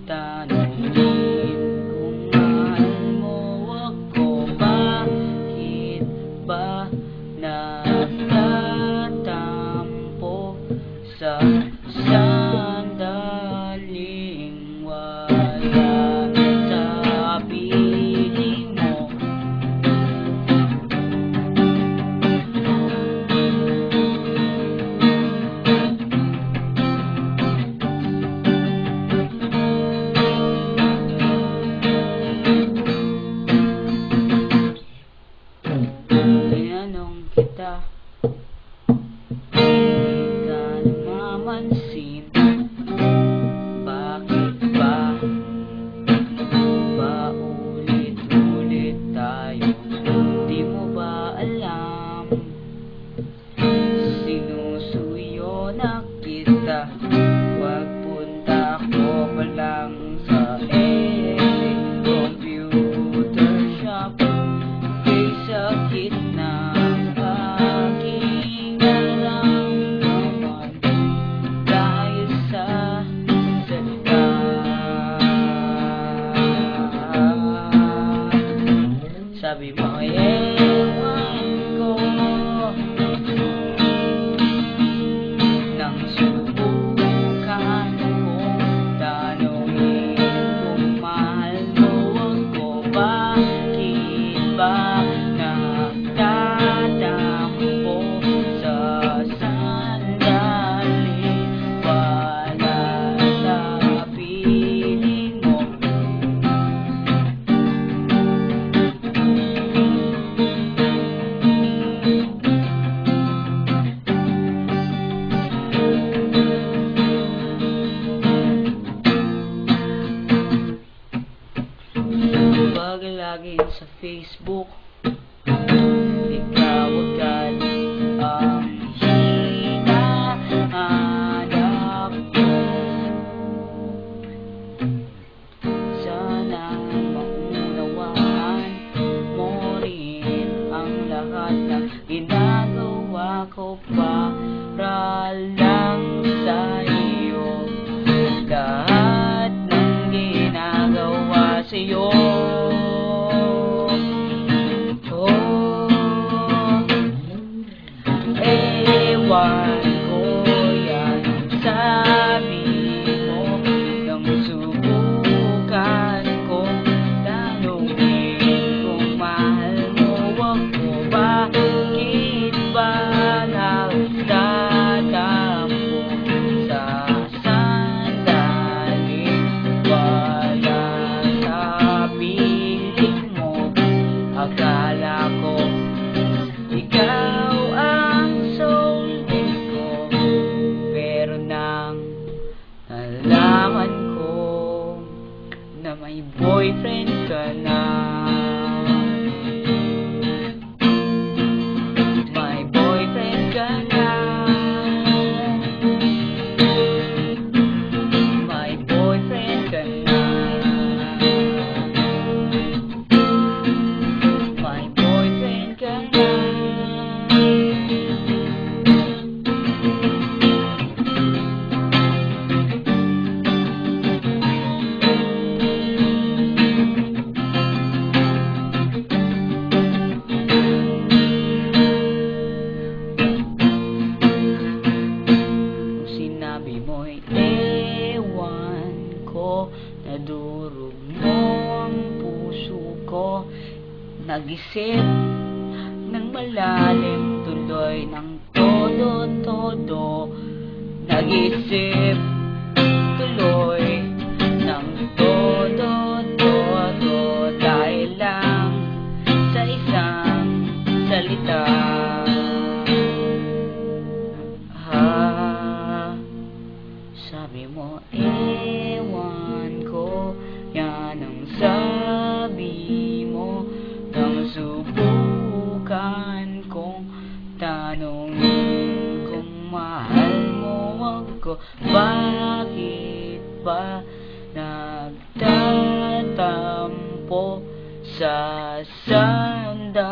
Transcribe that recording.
tanungin kung mahal mo ako. Bakit ba nagtatampo sa sandaling wala sa piling mo? Tinanong kita, hindi ka namamansin. Bakit ba ulit-ulit tayo? Di mo ba alam? Sinusuyo na kita. Pagpunta ko pa lang sa computer shop, kay sakit ng aking nararamdaman dahil sa salita. Sabi mo, ewan ko, nang subukan kong tanungin kung mahal mo ako. Bakit ba nagtatampo sa sandaling wala sa piling mo? Huwag lagi sa Facebook, ikaw agad ang hinahanap ko. Sana maunawaan mo rin ang lahat ng ginagawa ko para lang sa iyo. Lahat ng ginagawa sa'yo, ewan ko yan ang sabi mo. Nang subukan kong tanungin kung mahal mo ako. Bakit ba nagtatampo sa sandaling wala sa piling mo? Akala ko ikaw ang soulmate ko, pero nang nalaman ko na may boyfriend ka na. May boyfriend ka na. May boyfriend ka na. May boyfriend ka na. Sinabi mo'y ewan ko, nadurog mo ang puso ko. Nag-isip ng malalim, tuloy ng todo-todo. Nag-isip tuloy ng todo-todo dahil lang sa isang salita. Sabi mo, ewan ko, yan ang sabi mo. Nang subukan kong tanungin kung mahal mo ako. Bakit ba nagtatampo sa sandaling